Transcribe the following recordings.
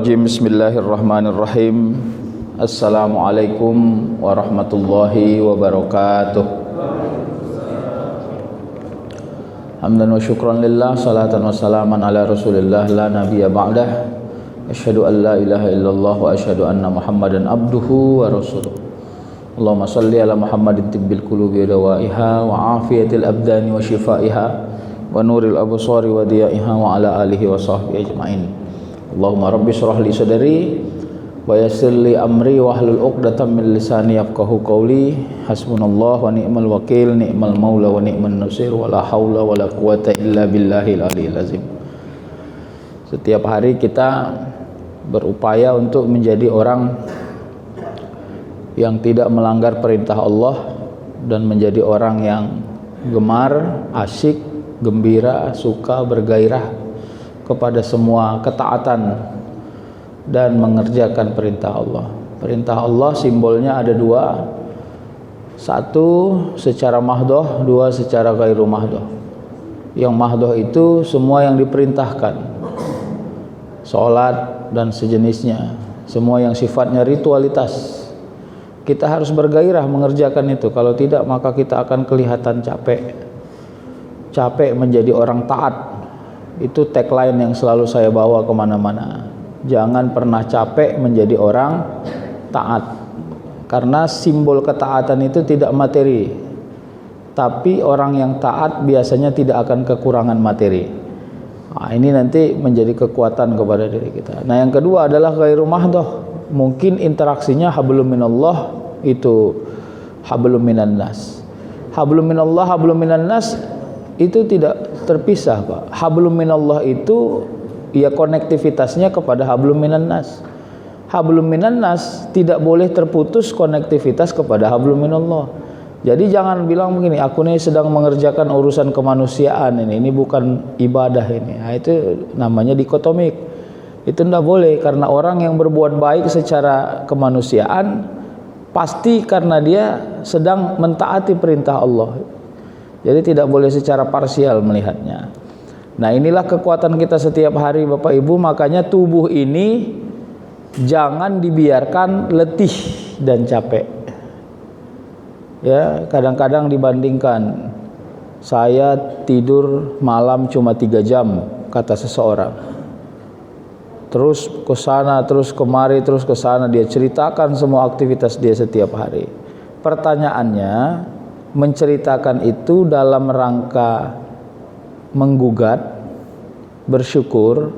Rajim. Bismillahirrahmanirrahim. Assalamualaikum warahmatullahi wabarakatuh. Hamdan wa syukran lillah, salatan wa salaman ala rasulillah, la nabiyya ba'dah. Asyhadu an la ilaha illallah wa asyhadu anna muhammadan abduhu wa rasuluh. Allahumma salli ala Muhammadin tibbil qulubi wa dawaiha wa afiyatil abdani wa shifaiha wa nuril absari wa diyaiha wa ala alihi wa sahbihi ajma'in. Allahumma rabbi shrah li sadri wa yassir li amri wa hlul 'uqdatam min lisani yafqahu qawli. Hasbunallahu wa ni'mal wakil, ni'mal maula wa ni'man nasir, wa la haula wa la quwata illa billahil aliyil azim. Setiap hari kita berupaya untuk menjadi orang yang tidak melanggar perintah Allah dan menjadi orang yang gemar, asyik, gembira, suka, bergairah kepada semua ketaatan dan mengerjakan perintah Allah. Perintah Allah simbolnya ada dua. Satu secara mahdoh, dua secara ghairu mahdoh. Yang mahdoh itu semua yang diperintahkan, sholat dan sejenisnya, semua yang sifatnya ritualitas. Kita harus bergairah mengerjakan itu. Kalau tidak maka kita akan kelihatan capek. Capek menjadi orang taat. Itu tagline yang selalu saya bawa kemana-mana. Jangan pernah capek menjadi orang taat. Karena simbol ketaatan itu tidak materi. Tapi orang yang taat biasanya tidak akan kekurangan materi. Nah, ini nanti menjadi kekuatan kepada diri kita. Nah, yang kedua adalah ghairu mahdoh. Mungkin interaksinya hablum minallah, itu hablum minan nas. Hablum minallah, hablum minan nas itu tidak terpisah, Pak. Hablum minallah itu ya konektivitasnya kepada hablum minan nas. Hablum minan nas tidak boleh terputus konektivitas kepada hablum minallah. Jadi jangan bilang begini, aku ini sedang mengerjakan urusan kemanusiaan ini bukan ibadah ini. Nah, itu namanya dikotomik. Itu tidak boleh, karena orang yang berbuat baik secara kemanusiaan pasti karena dia sedang mentaati perintah Allah. Jadi tidak boleh secara parsial melihatnya. Nah, inilah kekuatan kita setiap hari Bapak Ibu. Makanya tubuh ini jangan dibiarkan letih dan capek. Ya, kadang-kadang dibandingkan, saya tidur malam cuma 3 jam kata seseorang. Terus ke sana, terus kemari, terus ke sana, dia ceritakan semua aktivitas dia setiap hari. Pertanyaannya, menceritakan itu dalam rangka menggugat, bersyukur,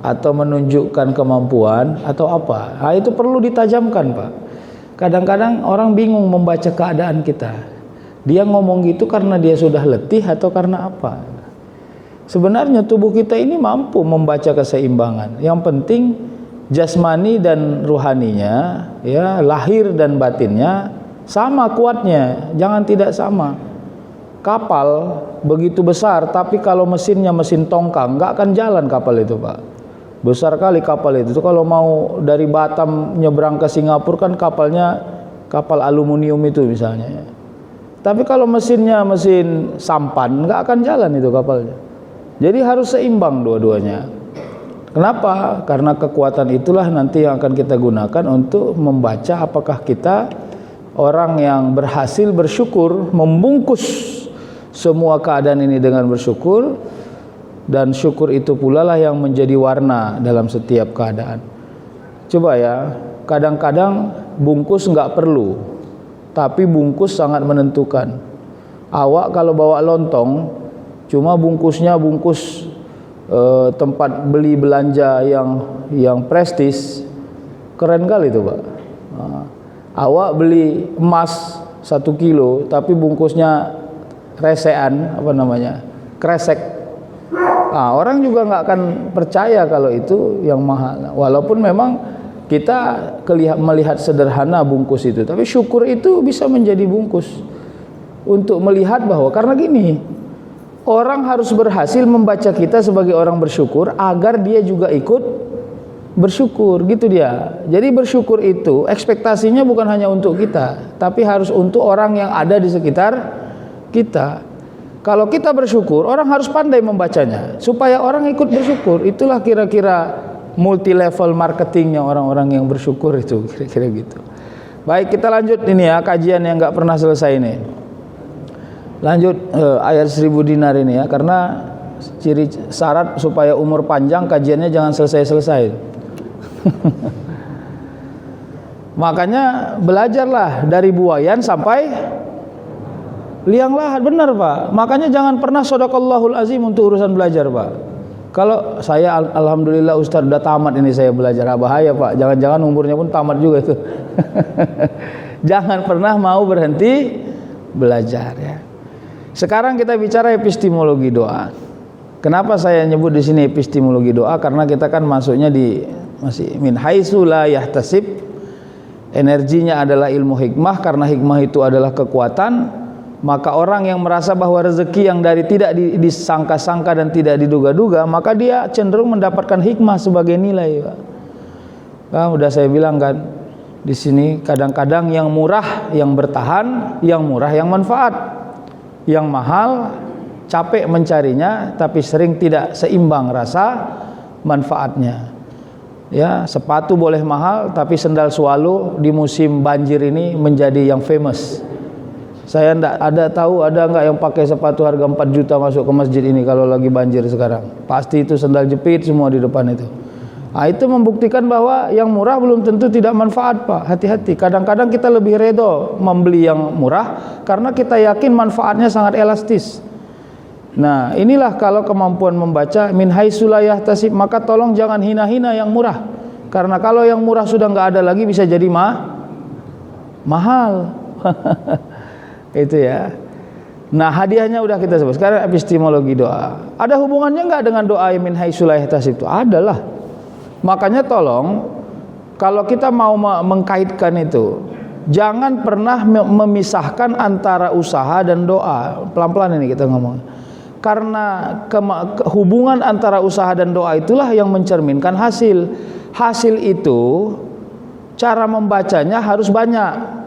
atau menunjukkan kemampuan, atau apa? Nah, itu perlu ditajamkan, Pak. Kadang-kadang orang bingung membaca keadaan kita. Dia ngomong gitu karena dia sudah letih atau karena apa? Sebenarnya tubuh kita ini mampu membaca keseimbangan. Yang penting jasmani dan ruhaninya, ya, lahir dan batinnya sama kuatnya, jangan tidak sama. Kapal begitu besar, tapi kalau mesinnya mesin tongkang, nggak akan jalan kapal itu, Pak. Besar kali kapal itu. Kalau mau dari Batam nyebrang ke Singapura kan kapalnya kapal aluminium itu misalnya. Tapi kalau mesinnya mesin sampan, nggak akan jalan itu kapalnya. Jadi harus seimbang dua-duanya. Kenapa? Karena kekuatan itulah nanti yang akan kita gunakan untuk membaca apakah kita orang yang berhasil bersyukur, membungkus semua keadaan ini dengan bersyukur, dan syukur itu pula lah yang menjadi warna dalam setiap keadaan. Coba ya, kadang-kadang bungkus nggak perlu, tapi bungkus sangat menentukan. Awak kalau bawa lontong, cuma bungkusnya bungkus tempat beli belanja yang prestis, keren kali itu, Pak. Nah, awak beli emas 1 kilo, tapi bungkusnya resean, apa namanya, kresek. Nah, orang juga nggak akan percaya kalau itu yang mahal. Walaupun memang kita melihat sederhana bungkus itu, tapi syukur itu bisa menjadi bungkus untuk melihat bahwa karena gini. Orang harus berhasil membaca kita sebagai orang bersyukur agar dia juga ikut bersyukur, gitu dia. Jadi bersyukur itu ekspektasinya bukan hanya untuk kita, tapi harus untuk orang yang ada di sekitar kita. Kalau kita bersyukur, orang harus pandai membacanya supaya orang ikut bersyukur. Itulah kira-kira multi level marketingnya orang-orang yang bersyukur itu, kira-kira gitu. Baik, kita lanjut ini ya, kajian yang nggak pernah selesai ini. Lanjut ayat 1000 dinar ini ya, karena ciri syarat supaya umur panjang kajiannya jangan selesai-selesai. Makanya belajarlah dari buayan sampai liang lahat, benar Pak. Makanya jangan pernah shadaqallahul azim untuk urusan belajar Pak. Kalau saya alhamdulillah Ustaz udah tamat ini saya belajar, bahaya Pak. Jangan-jangan umurnya pun tamat juga itu. Jangan pernah mau berhenti belajar ya. Sekarang kita bicara epistemologi doa. Kenapa saya nyebut di sini epistemologi doa? Karena kita kan masuknya di masih min haitsu la yahtasib. Energinya adalah ilmu hikmah, karena hikmah itu adalah kekuatan. Maka orang yang merasa bahwa rezeki yang dari tidak disangka-sangka dan tidak diduga-duga, maka dia cenderung mendapatkan hikmah sebagai nilai. Udah saya bilang kan, di sini kadang-kadang yang murah yang bertahan, yang murah yang manfaat, yang mahal capek mencarinya, tapi sering tidak seimbang rasa manfaatnya. Ya, sepatu boleh mahal, tapi sendal swallow di musim banjir ini menjadi yang famous. Saya ada nggak yang pakai sepatu harga 4 juta masuk ke masjid ini kalau lagi banjir sekarang? Pasti itu sendal jepit semua di depan itu. Nah, itu membuktikan bahwa yang murah belum tentu tidak manfaat Pak. Hati-hati. Kadang-kadang kita lebih redo membeli yang murah karena kita yakin manfaatnya sangat elastis. Nah, inilah kalau kemampuan membaca min haitsu la yahtasib, maka tolong jangan hina-hina yang murah. Karena kalau yang murah sudah nggak ada lagi bisa jadi mahal. Itu ya. Nah, hadiahnya udah kita sebut. Sekarang epistemologi doa. Ada hubungannya nggak dengan doa min haitsu la yahtasib itu? Adalah. Makanya tolong kalau kita mau mengkaitkan itu, jangan pernah memisahkan antara usaha dan doa. Pelan-pelan ini kita ngomong. Karena hubungan antara usaha dan doa itulah yang mencerminkan hasil. Hasil itu cara membacanya harus banyak.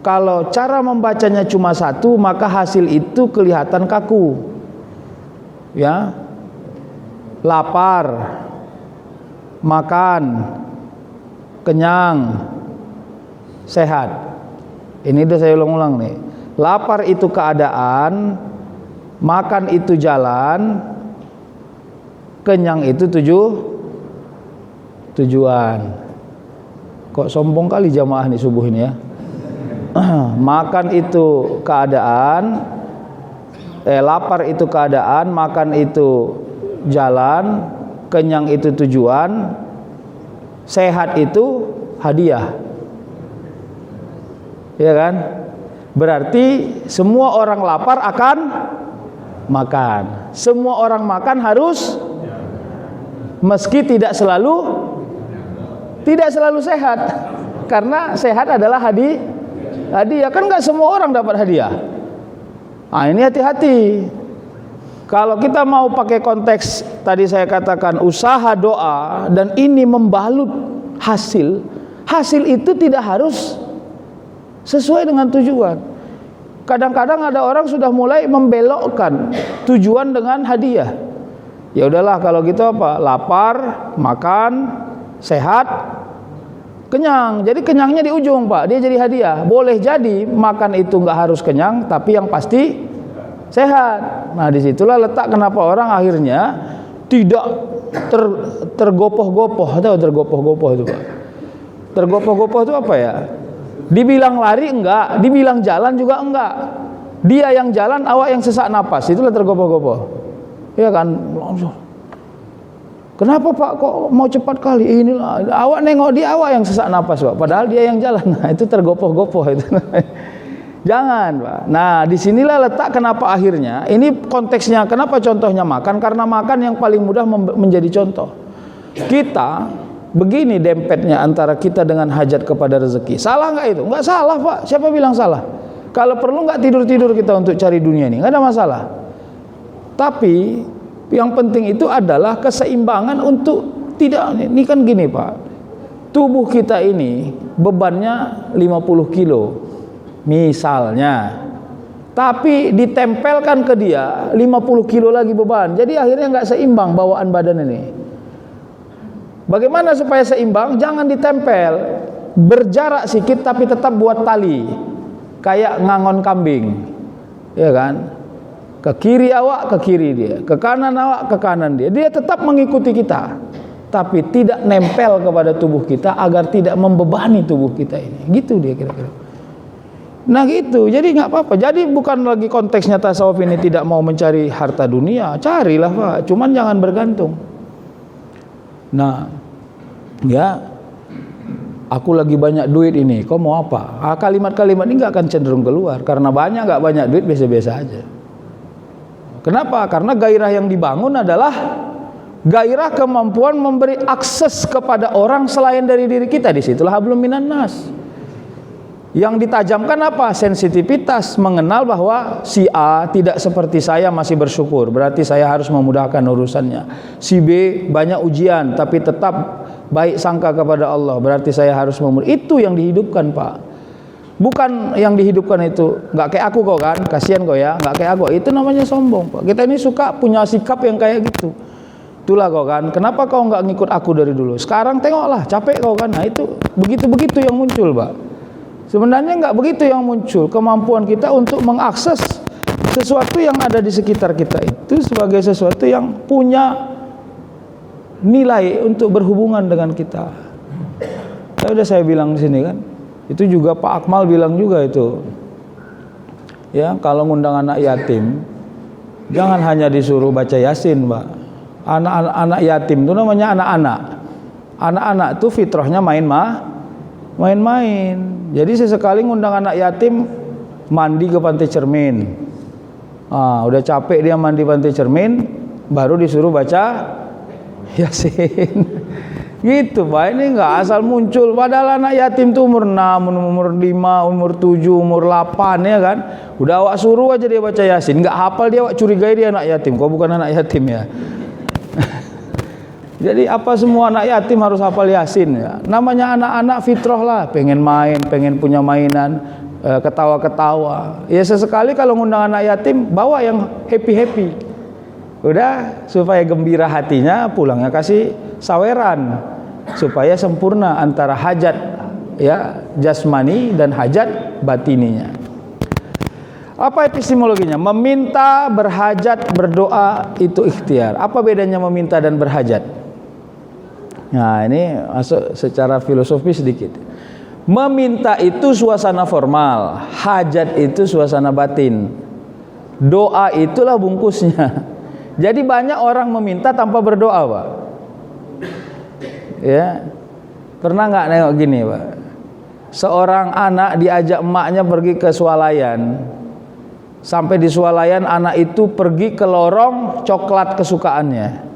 Kalau cara membacanya cuma satu, maka hasil itu kelihatan kaku. Ya. Lapar, makan, kenyang, sehat. Ini udah saya ulang-ulang nih. Lapar itu keadaan, makan itu jalan, kenyang itu tujuan. Kok sombong kali jamaah nih subuh ini ya. Makan itu keadaan, lapar itu keadaan, makan itu jalan, kenyang itu tujuan, sehat itu hadiah. Ya kan? Berarti semua orang lapar akan makan. Semua orang makan harus, meski tidak selalu sehat. Karena sehat adalah hadiah, kan nggak semua orang dapat hadiah. Nah, ini hati-hati. Kalau kita mau pakai konteks tadi saya katakan usaha doa dan ini membalut hasil itu tidak harus sesuai dengan tujuan. Kadang-kadang ada orang sudah mulai membelokkan tujuan dengan hadiah. Ya udahlah kalau gitu apa? Lapar, makan, sehat, kenyang. Jadi kenyangnya di ujung Pak, dia jadi hadiah. Boleh jadi makan itu nggak harus kenyang, tapi yang pasti sehat. Nah, disitulah letak kenapa orang akhirnya tidak tergopoh-gopoh. Tahu tergopoh-gopoh itu Pak? Tergopoh-gopoh itu apa ya? Dibilang lari enggak, dibilang jalan juga enggak. Dia yang jalan, awak yang sesak napas. Itulah tergopoh-gopoh. Iya kan? Langsung. Kenapa Pak kok mau cepat kali? Inilah awak nengok dia, awak yang sesak napas Pak. Padahal dia yang jalan. Nah, itu tergopoh-gopoh itu. Jangan Pak. Nah, disinilah letak kenapa akhirnya ini konteksnya. Kenapa contohnya makan? Karena makan yang paling mudah menjadi contoh. Kita begini dempetnya antara kita dengan hajat kepada rezeki. Salah nggak itu? Nggak salah Pak. Siapa bilang salah? Kalau perlu nggak tidur-tidur kita untuk cari dunia ini, nggak ada masalah. Tapi yang penting itu adalah keseimbangan untuk tidak. Ini kan gini Pak, tubuh kita ini bebannya 50 kilo misalnya, tapi ditempelkan ke dia 50 kilo lagi beban. Jadi akhirnya nggak seimbang bawaan badan ini. Bagaimana supaya seimbang? Jangan ditempel, berjarak sedikit tapi tetap buat tali, kayak ngangon kambing, ya kan? Ke kiri awak, ke kiri dia, ke kanan awak, ke kanan dia. Dia tetap mengikuti kita, tapi tidak nempel kepada tubuh kita agar tidak membebani tubuh kita ini. Gitu dia kira-kira. Nah gitu, jadi nggak apa-apa. Jadi bukan lagi konteksnya tasawuf ini tidak mau mencari harta dunia, carilah Pak, cuman jangan bergantung. Nah, ya, aku lagi banyak duit ini, kau mau apa? Kalimat-kalimat ini nggak akan cenderung keluar, karena nggak banyak duit biasa-biasa aja. Kenapa? Karena gairah yang dibangun adalah gairah kemampuan memberi akses kepada orang selain dari diri kita. Disitulah hablum minan nas. Yang ditajamkan apa? Sensitivitas, mengenal bahwa si A tidak seperti saya masih bersyukur, berarti saya harus memudahkan urusannya. Si B banyak ujian tapi tetap baik sangka kepada Allah, berarti saya harus Itu yang dihidupkan Pak. Bukan yang dihidupkan itu nggak kayak aku kok kan, kasihan kok ya, nggak kayak aku. Itu namanya sombong Pak. Kita ini suka punya sikap yang kayak gitu. Itulah kau kan, kenapa kau nggak ngikut aku dari dulu? Sekarang tengoklah, capek kau kan. Nah itu begitu yang muncul Pak. Sebenarnya nggak begitu yang muncul. Kemampuan kita untuk mengakses sesuatu yang ada di sekitar kita itu sebagai sesuatu yang punya nilai untuk berhubungan dengan kita. Udah saya bilang di sini kan. Itu juga Pak Akmal bilang juga itu. Ya, kalau ngundang anak yatim, jangan hanya disuruh baca Yasin, Pak. Anak-anak yatim itu namanya anak-anak. Anak-anak itu fitrahnya main-main. Jadi sesekali ngundang anak yatim mandi ke Pantai Cermin. Udah capek dia mandi Pantai Cermin, baru disuruh baca Yasin. Gitu Pak, ini nggak asal muncul. Padahal anak yatim tuh umur 6, umur 5, umur 7, umur 8 ya kan. Udah awak suruh aja dia baca Yasin, nggak hafal dia, awak curigai dia anak yatim. Kok bukan anak yatim ya? Jadi apa semua anak yatim harus hafal Yasin ya? Namanya anak-anak fitrah lah, pengen main, pengen punya mainan, ketawa-ketawa. Ya sesekali kalau ngundang anak yatim, bawa yang happy-happy. Udah supaya gembira hatinya, pulangnya kasih saweran supaya sempurna antara hajat ya jasmani dan hajat batininya. Apa epistemologinya? Meminta, berhajat, berdoa itu ikhtiar. Apa bedanya meminta dan berhajat? Nah, ini masuk secara filosofi sedikit. Meminta itu suasana formal, hajat itu suasana batin. Doa itulah bungkusnya. Jadi banyak orang meminta tanpa berdoa, Pak. Ya. Pernah nggak nengok gini, Pak? Seorang anak diajak emaknya pergi ke swalayan. Sampai di swalayan anak itu pergi ke lorong coklat kesukaannya.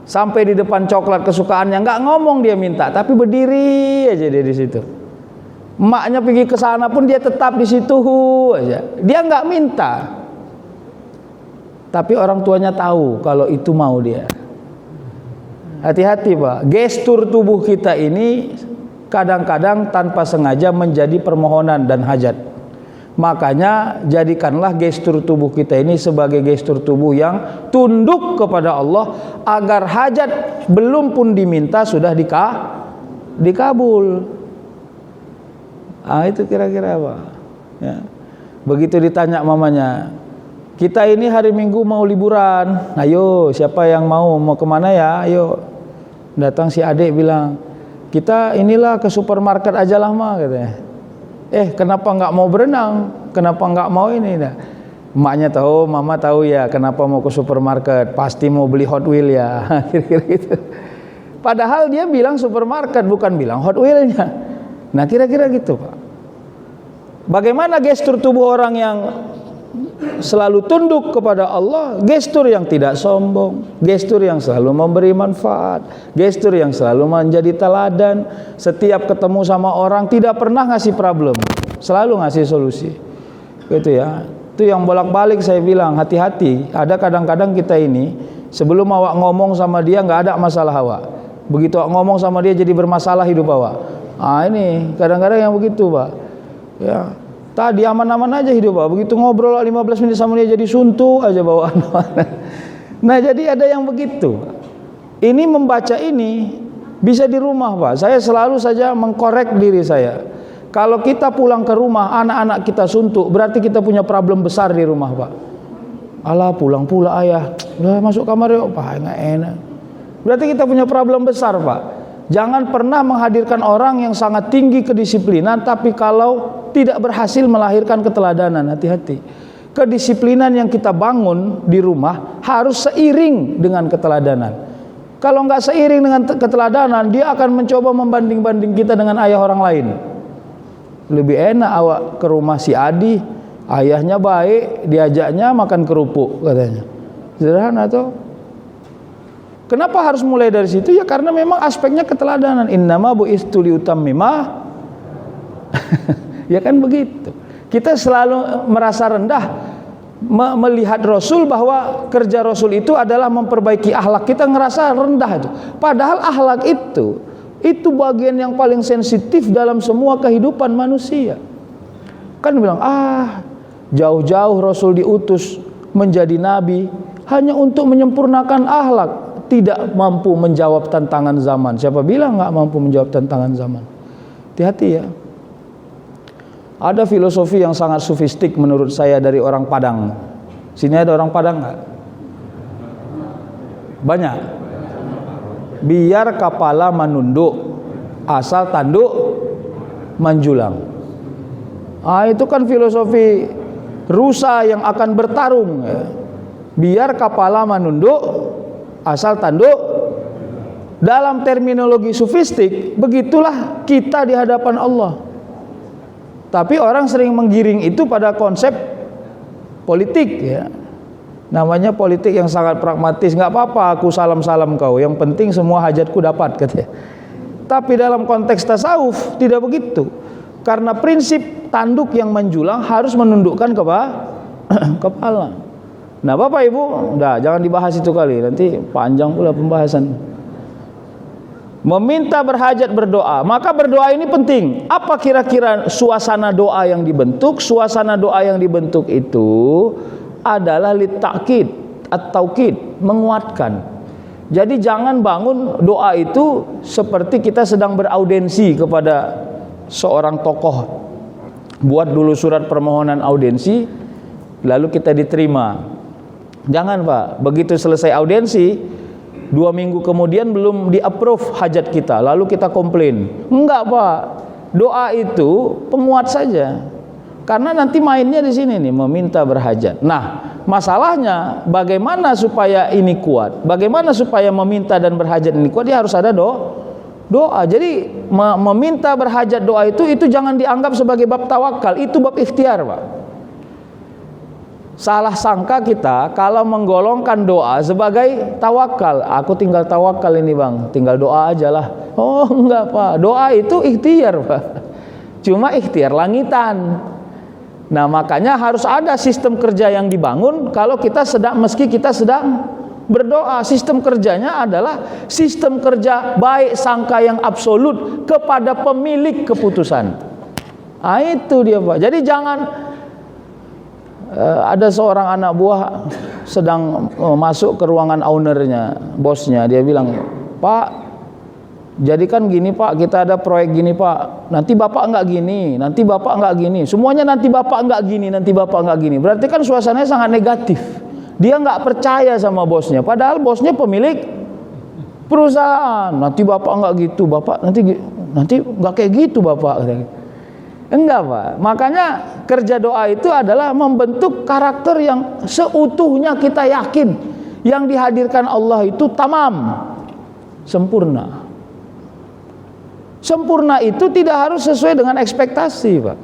Sampai di depan coklat kesukaannya, nggak ngomong dia minta, tapi berdiri aja dia di situ. Emaknya pergi ke sana pun dia tetap di situ aja. Dia nggak minta. Tapi orang tuanya tahu kalau itu mau dia. Hati-hati Pak, gestur tubuh kita ini kadang-kadang tanpa sengaja menjadi permohonan dan hajat. Makanya jadikanlah gestur tubuh kita ini sebagai gestur tubuh yang tunduk kepada Allah, agar hajat belum pun diminta sudah dikabul. Itu kira-kira apa ya. Begitu ditanya mamanya, kita ini hari Minggu mau liburan, ayo siapa yang mau kemana ya, ayo. Datang si adik bilang, kita inilah ke supermarket aja lah mah katanya. Kenapa nggak mau berenang? Kenapa nggak mau ini? Nah, emaknya tahu, mama tahu ya kenapa mau ke supermarket. Pasti mau beli Hot Wheel ya. Kira-kira gitu. Padahal dia bilang supermarket, bukan bilang Hot Wheel-nya. Nah kira-kira gitu Pak. Bagaimana gestur tubuh orang yang selalu tunduk kepada Allah? Gestur yang tidak sombong, gestur yang selalu memberi manfaat, gestur yang selalu menjadi teladan. Setiap ketemu sama orang tidak pernah ngasih problem, selalu ngasih solusi. Gitu ya. Itu yang bolak-balik saya bilang, hati-hati. Ada kadang-kadang kita ini sebelum awak ngomong sama dia nggak ada masalah awak. Begitu awak ngomong sama dia jadi bermasalah hidup awak. Ini kadang-kadang yang begitu Pak. Ya. Tadi aman-aman aja hidup Pak. Begitu ngobrol 15 menit sama dia jadi suntuk aja bawaan. Nah jadi ada yang begitu. Ini membaca ini Bisa di rumah, Pak. Saya selalu saja mengkorek diri saya. Kalau kita pulang ke rumah, anak-anak kita suntuk, berarti kita punya problem besar di rumah, Pak. Alah, pulang pula ayah. Udah masuk kamar yuk, Pak, nggak enak. Berarti kita punya problem besar, Pak. Jangan pernah menghadirkan orang yang sangat tinggi kedisiplinan, tapi kalau tidak berhasil melahirkan keteladanan, hati-hati. Kedisiplinan yang kita bangun di rumah harus seiring dengan keteladanan. Kalau nggak seiring dengan keteladanan, dia akan mencoba membanding-banding kita dengan ayah orang lain. Lebih enak awak ke rumah si Adi, ayahnya baik, diajaknya makan kerupuk katanya. Sederhana tuh. Kenapa harus mulai dari situ? Ya karena memang aspeknya keteladanan. Innama bu'istu liutammima. Ya kan begitu. Kita selalu merasa rendah melihat Rasul, bahwa kerja Rasul itu adalah memperbaiki akhlak. Kita ngerasa rendah itu. Padahal akhlak itu bagian yang paling sensitif dalam semua kehidupan manusia. Kan bilang, jauh-jauh Rasul diutus menjadi nabi hanya untuk menyempurnakan akhlak, tidak mampu menjawab tantangan zaman. Siapa bilang nggak mampu menjawab tantangan zaman? Hati-hati ya. Ada filosofi yang sangat sofistik menurut saya dari orang Padang. Sini ada orang Padang nggak? Banyak. Biar kapala menunduk, asal tanduk menjulang. Itu kan filosofi rusa yang akan bertarung. Biar kapala menunduk, asal tanduk. Dalam terminologi sofistik, begitulah kita di hadapan Allah. Tapi orang sering menggiring itu pada konsep politik ya. Namanya politik yang sangat pragmatis. Nggak apa-apa aku salam-salam kau, yang penting semua hajatku dapat katanya. Tapi dalam konteks tasawuf tidak begitu. Karena prinsip tanduk yang menjulang harus menundukkan kepala. Nah Bapak Ibu, jangan dibahas itu kali, nanti panjang pula pembahasan. Meminta, berhajat, berdoa. Maka berdoa ini penting. Apa kira-kira suasana doa yang dibentuk? Suasana doa yang dibentuk itu adalah litakid at-taukid, menguatkan. Jadi jangan bangun doa itu seperti kita sedang beraudensi kepada seorang tokoh. Buat dulu surat permohonan audensi, lalu kita diterima. Jangan Pak, begitu selesai audensi, 2 minggu kemudian belum di-approve hajat kita, lalu kita komplain. Enggak Pak, doa itu penguat saja. Karena nanti mainnya di sini nih, meminta, berhajat. Nah, masalahnya bagaimana supaya ini kuat? Bagaimana supaya meminta dan berhajat ini kuat? Dia harus ada doa. Jadi meminta, berhajat, doa itu jangan dianggap sebagai bab tawakal, itu bab ikhtiar Pak. Salah sangka kita kalau menggolongkan doa sebagai tawakal. Aku tinggal tawakal ini Bang, tinggal doa aja lah. Oh enggak Pak, doa itu ikhtiar Pak. Cuma ikhtiar langitan. Nah makanya harus ada sistem kerja yang dibangun kalau meski kita sedang berdoa. Sistem kerjanya adalah sistem kerja baik sangka yang absolut kepada pemilik keputusan. Itu dia Pak. Jadi jangan ada seorang anak buah sedang masuk ke ruangan ownernya, bosnya. Dia bilang, Pak, jadi kan gini Pak, kita ada proyek gini Pak, nanti Bapak enggak gini, nanti Bapak enggak gini, semuanya nanti Bapak enggak gini, nanti Bapak enggak gini. Berarti kan suasananya sangat negatif. Dia enggak percaya sama bosnya, padahal bosnya pemilik perusahaan. Nanti Bapak enggak gitu, Bapak nanti enggak kayak gitu Bapak. Enggak Pak. Makanya kerja doa itu adalah membentuk karakter yang seutuhnya kita yakin yang dihadirkan Allah itu tamam, sempurna. Sempurna itu tidak harus sesuai dengan ekspektasi Pak.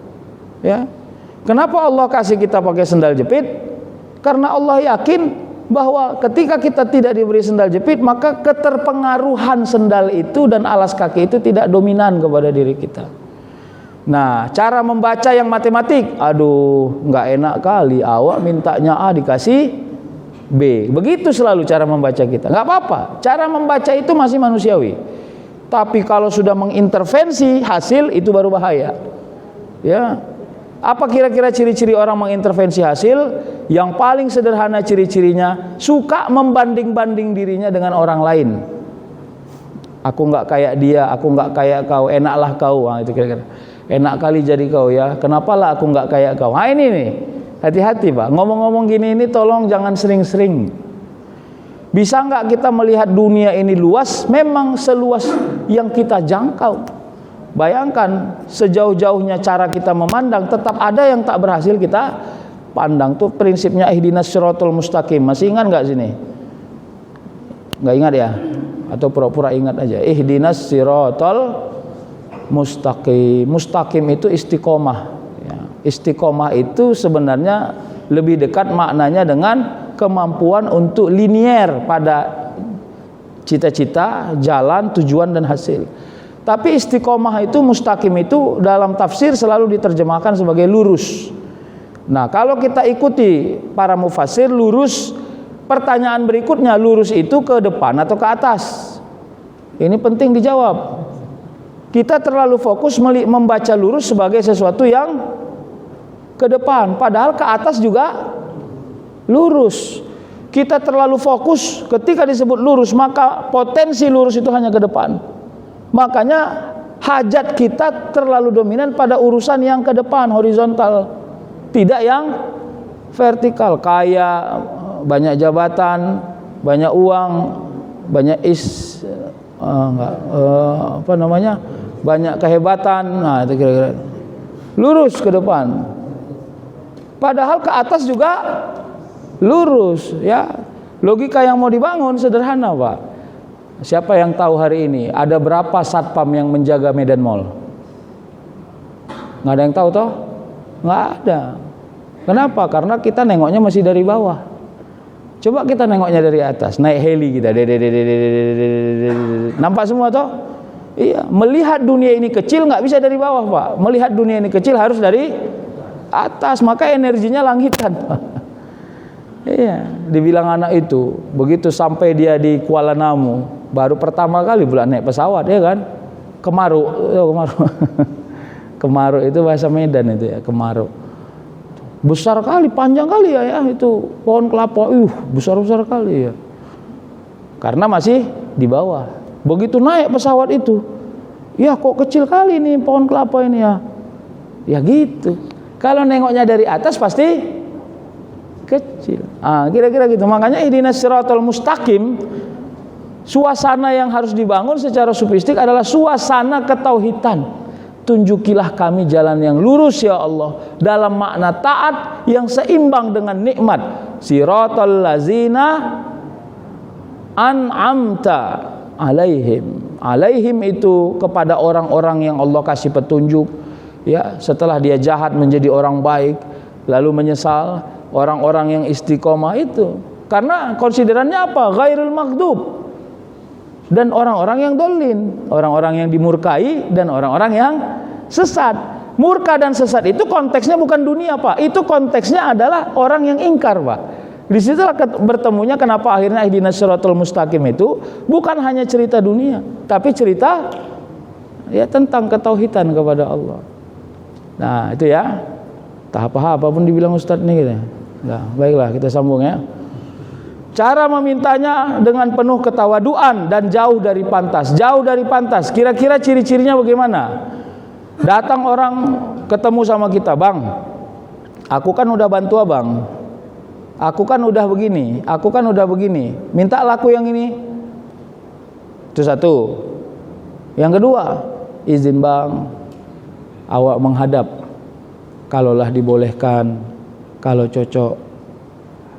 Ya. Kenapa Allah kasih kita pakai sendal jepit? Karena Allah yakin bahwa ketika kita tidak diberi sendal jepit, maka keterpengaruhan sendal itu dan alas kaki itu tidak dominan kepada diri kita. Nah, cara membaca yang matematik, nggak enak kali, awak mintanya A dikasih B. Begitu selalu cara membaca kita. Nggak apa-apa, cara membaca itu masih manusiawi. Tapi kalau sudah mengintervensi hasil, itu baru bahaya. Ya, apa kira-kira ciri-ciri orang mengintervensi hasil? Yang paling sederhana ciri-cirinya, suka membanding-banding dirinya dengan orang lain. Aku nggak kayak dia, aku nggak kayak kau, enaklah kau. Nah, itu kira-kira. Enak kali jadi kau ya. Kenapalah aku nggak kayak kau? Nah ini nih, hati-hati Pak. Ngomong-ngomong gini ini tolong jangan sering-sering. Bisa nggak kita melihat dunia ini luas? Memang seluas yang kita jangkau. Bayangkan sejauh-jauhnya cara kita memandang, tetap ada yang tak berhasil kita pandang. Tuh prinsipnya ihdinas siratal mustaqim. Masih ingat nggak sini? Nggak ingat ya? Atau pura-pura ingat aja. Ihdinas siratal mustaqim. Mustaqim itu istiqomah ya. Istiqomah itu sebenarnya lebih dekat maknanya dengan kemampuan untuk linier pada cita-cita, jalan, tujuan dan hasil. Tapi istiqomah itu, mustaqim itu dalam tafsir selalu diterjemahkan sebagai lurus. Nah, kalau kita ikuti para mufassir, lurus, pertanyaan berikutnya, lurus itu ke depan atau ke atas? Ini penting dijawab. Kita terlalu fokus membaca lurus sebagai sesuatu yang ke depan, padahal ke atas juga lurus. Kita terlalu fokus ketika disebut lurus, maka potensi lurus itu hanya ke depan. Makanya hajat kita terlalu dominan pada urusan yang ke depan, horizontal, tidak yang vertikal. Kaya, banyak jabatan, banyak uang, banyak banyak kehebatan. Nah, itu kira-kira lurus ke depan. Padahal ke atas juga lurus, ya. Logika yang mau dibangun sederhana, Pak. Siapa yang tahu hari ini ada berapa satpam yang menjaga Medan Mall? Nggak ada yang tahu toh? Nggak ada. Kenapa? Karena kita nengoknya masih dari bawah. Coba kita nengoknya dari atas, naik heli kita. Nampak semua toh? Iya. Melihat dunia ini kecil nggak bisa dari bawah, Pak. Melihat dunia ini kecil harus dari atas. Maka energinya langitan. Iya. Dibilang anak itu begitu sampai dia di Kuala Namu, baru pertama kali pula naik pesawat, ya kan? Kemaru. Kemaru itu bahasa Medan itu ya, Kemaru. Besar kali, panjang kali ya, itu pohon kelapa, besar-besar kali ya. Karena masih di bawah. Begitu naik pesawat itu, ya kok kecil kali nih pohon kelapa ini ya. Ya gitu. Kalau nengoknya dari atas pasti kecil. Kira-kira gitu. Makanya ihdinas siratal mustaqim, suasana yang harus dibangun secara sufistik adalah suasana ketauhidan. Tunjukilah kami jalan yang lurus ya Allah, dalam makna taat yang seimbang dengan nikmat. Siratal lazina an'amta alaihim. Alaihim itu kepada orang-orang yang Allah kasih petunjuk, ya, setelah dia jahat menjadi orang baik, lalu menyesal. Orang-orang yang istiqomah itu, karena konsiderannya apa? Ghairul maghdub. Dan orang-orang yang dolin, orang-orang yang dimurkai, dan orang-orang yang sesat. Murka dan sesat itu konteksnya bukan dunia, Pak. Itu konteksnya adalah orang yang ingkar, Pak. Disitulah bertemunya kenapa akhirnya ihdinas siratal mustaqim itu bukan hanya cerita dunia, tapi cerita ya tentang ketauhidan kepada Allah. Nah itu ya, tahap apapun dibilang Ustadz nih gitu. Nah, baiklah kita sambung ya. Cara memintanya dengan penuh ketawaduan dan jauh dari pantas. Jauh dari pantas. Kira-kira ciri-cirinya bagaimana? Datang orang ketemu sama kita, "Bang, aku kan udah bantu Abang. Aku kan udah begini, aku kan udah begini. Minta laku yang ini." Itu satu. Yang kedua, "Izin Bang, awak menghadap. Kalaulah dibolehkan, kalau cocok,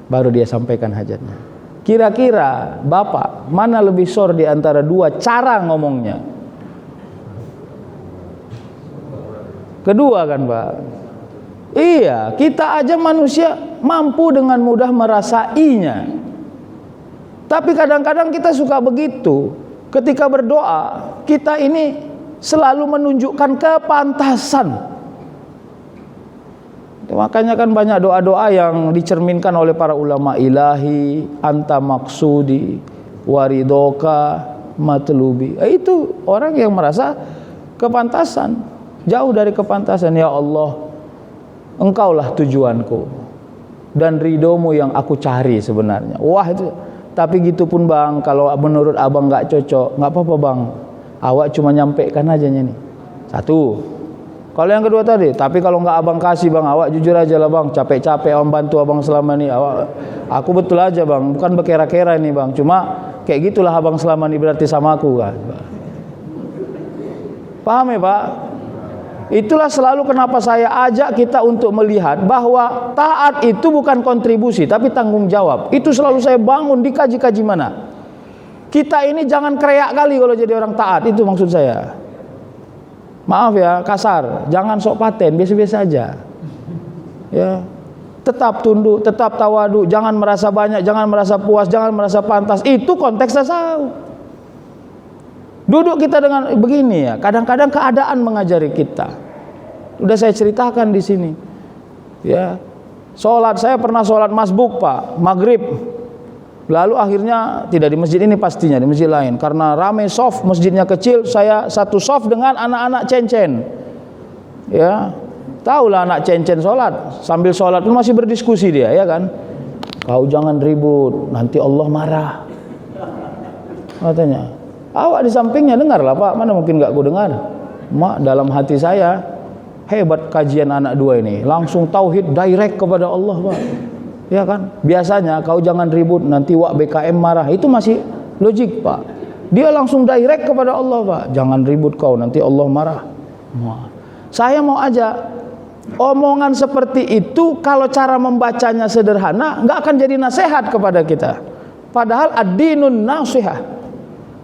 baru dia sampaikan hajatnya." Kira-kira Bapak mana lebih sor di antara dua cara ngomongnya? Kedua kan, Pak? Iya, kita aja manusia mampu dengan mudah merasainya. Tapi kadang-kadang kita suka begitu. Ketika berdoa, kita ini selalu menunjukkan kepantasan. Makanya kan banyak doa-doa yang dicerminkan oleh para ulama, ilahi, anta maksudi, waridoka, matlubi. Itu orang yang merasa kepantasan, jauh dari kepantasan. Ya Allah, Engkaulah tujuanku dan ridhomu yang aku cari sebenarnya. Wah itu. Tapi gitu pun bang, kalau menurut abang nggak cocok, nggak apa-apa bang. Awak cuma nyampaikan aja nih. Satu. Kalau yang kedua tadi, tapi kalau nggak abang kasih bang, awak jujur aja lah bang. Capek-capek abang bantu abang selama ini. Aku betul aja bang, bukan berkera-kera ini bang. Cuma kayak gitulah abang selama ini berarti sama aku kan. Paham ya pak? Itulah selalu kenapa saya ajak kita untuk melihat bahwa taat itu bukan kontribusi tapi tanggung jawab. Itu selalu saya bangun di kaji-kaji mana. Kita ini jangan kreak kali kalau jadi orang taat, itu maksud saya. Maaf ya, kasar, jangan sok paten, biasa-biasa aja. Ya. Tetap tunduk, tetap tawadu, jangan merasa banyak, jangan merasa puas, jangan merasa pantas. Itu konteks tasawuf. Duduk kita dengan begini ya, kadang-kadang keadaan mengajari kita. Udah saya ceritakan di sini. Ya. Salat, saya pernah salat masbuk, Pak, maghrib. Lalu akhirnya tidak di masjid ini pastinya, di masjid lain. Karena rame soft, masjidnya kecil, saya satu soft dengan anak-anak cencen. Ya. Tahulah anak cencen salat, sambil salat pun masih berdiskusi dia, ya kan? Kau jangan ribut, nanti Allah marah. Katanya. Awak di sampingnya dengar lah pak, mana mungkin gak ku dengar. Mak, dalam hati saya, hebat kajian anak dua ini, langsung tauhid direct kepada Allah pak. Ya kan, biasanya kau jangan ribut nanti wak BKM marah, itu masih logik pak. Dia langsung direct kepada Allah pak, jangan ribut kau nanti Allah marah. Saya mau aja omongan seperti itu, kalau cara membacanya sederhana gak akan jadi nasihat kepada kita. Padahal ad-dinun nasihah,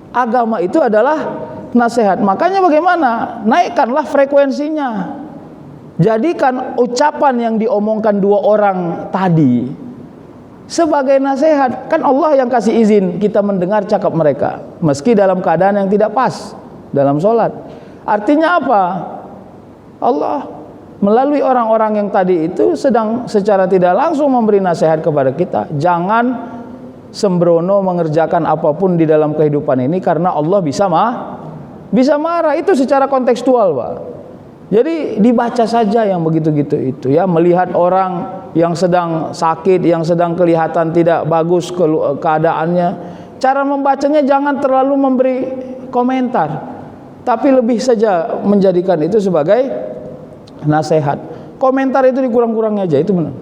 agama itu adalah nasihat. Makanya bagaimana? Naikkanlah frekuensinya. Jadikan ucapan yang diomongkan dua orang tadi sebagai nasihat. Kan Allah yang kasih izin kita mendengar cakap mereka, meski dalam keadaan yang tidak pas dalam sholat. Artinya apa? Allah melalui orang-orang yang tadi itu sedang secara tidak langsung memberi nasihat kepada kita. Jangan sembrono mengerjakan apapun di dalam kehidupan ini karena Allah bisa marah. Itu secara kontekstual pak. Jadi dibaca saja yang begitu-gitu itu ya. Melihat orang yang sedang sakit, yang sedang kelihatan tidak bagus keadaannya, cara membacanya jangan terlalu memberi komentar, tapi lebih saja menjadikan itu sebagai nasihat. Komentar itu dikurang-kurangi aja, itu benar.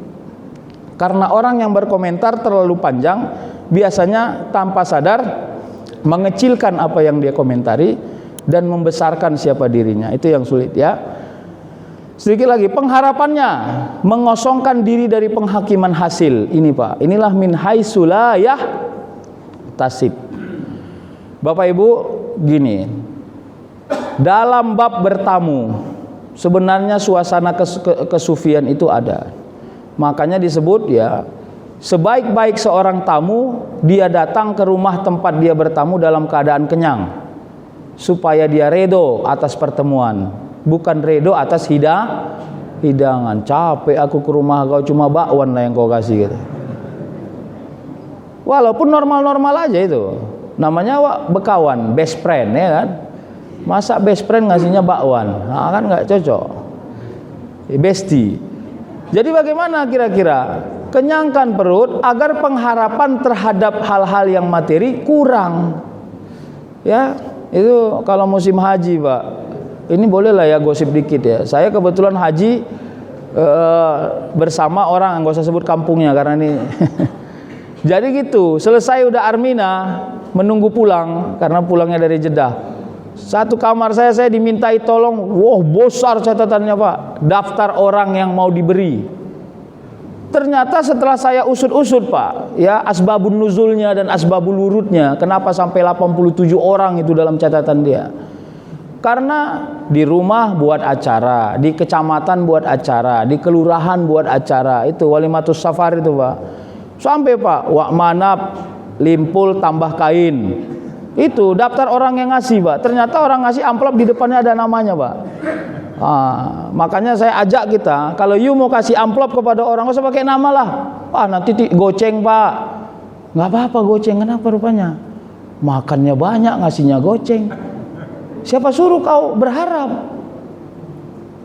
Karena orang yang berkomentar terlalu panjang biasanya tanpa sadar mengecilkan apa yang dia komentari dan membesarkan siapa dirinya. Itu yang sulit ya. Sedikit lagi, pengharapannya mengosongkan diri dari penghakiman hasil. Ini pak, inilah min haitsu la yahtasib. Bapak Ibu, gini, dalam bab bertamu sebenarnya suasana kesufian itu ada. Makanya disebut ya, sebaik-baik seorang tamu, dia datang ke rumah tempat dia bertamu dalam keadaan kenyang, supaya dia redo atas pertemuan, bukan redo atas hidangan. Capek aku ke rumah kau, cuma bakwan lah yang kau kasih gitu. Walaupun normal-normal aja itu, namanya bekawan, best friend ya kan. Masa best friend ngasihnya bakwan, nah, kan nggak cocok. Bestie. Jadi bagaimana kira-kira? Kenyangkan perut agar pengharapan terhadap hal-hal yang materi kurang. Ya, itu kalau musim haji, Pak. Ini bolehlah ya gosip dikit ya. Saya kebetulan haji bersama orang, nggak usah sebut kampungnya karena ini. Jadi gitu, selesai udah Armina, menunggu pulang karena pulangnya dari Jeddah. Satu kamar saya dimintai tolong, wah besar catatannya Pak, daftar orang yang mau diberi. Ternyata setelah saya usut-usut Pak, ya asbabun nuzulnya dan asbabul wurudnya, kenapa sampai 87 orang itu dalam catatan dia. Karena di rumah buat acara, di kecamatan buat acara, di kelurahan buat acara, itu walimatus safar itu Pak. Sampai Pak, wak manap, limpul tambah kain. Itu daftar orang yang ngasih Pak. Ternyata orang ngasih amplop di depannya ada namanya Pak. Makanya saya ajak kita, kalau you mau kasih amplop kepada orang, nggak usah pakai nama lah. Nanti goceng Pak. Nggak apa-apa goceng, kenapa rupanya? Makannya banyak, ngasihnya goceng. Siapa suruh kau berharap?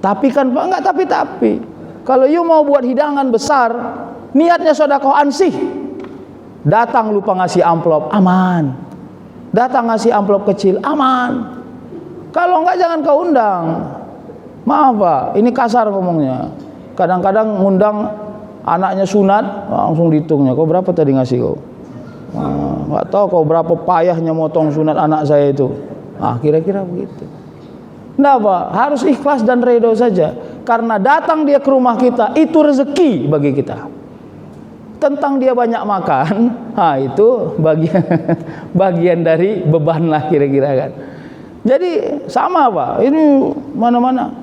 Tapi kan Pak, nggak tapi. Kalau you mau buat hidangan besar, niatnya sedekah ansih. Datang lupa ngasih amplop, aman. Datang ngasih amplop kecil, aman. Kalau enggak jangan kau undang. Maaf Pak, ini kasar ngomongnya. Kadang-kadang ngundang anaknya sunat, langsung dihitungnya. Kau berapa tadi ngasih kau? Nggak tahu kau berapa payahnya motong sunat anak saya itu. Kira-kira begitu. Nah Pak, harus ikhlas dan redho saja. Karena datang dia ke rumah kita, itu rezeki bagi kita. Tentang dia banyak makan, itu bagian dari beban lah kira-kira kan. Jadi sama Pak, ini mana-mana.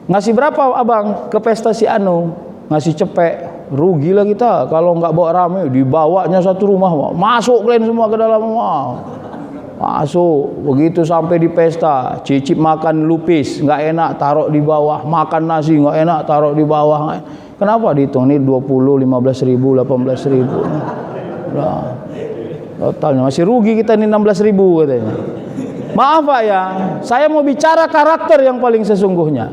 Ngasih berapa abang ke pesta si Anu? Ngasih cepek, rugi lah kita. Kalau nggak bawa rame, dibawanya satu rumah, Pak. Masuk kalian semua ke dalam rumah. Masuk, begitu sampai di pesta, cicip makan lupis, nggak enak, taruh di bawah. Makan nasi, nggak enak, taruh di bawah. Kenapa dihitung? Ini 20, 15 ribu, 18 ribu. Nah, totalnya masih rugi kita ini 16 ribu katanya. Maaf Pak ya, saya mau bicara karakter yang paling sesungguhnya.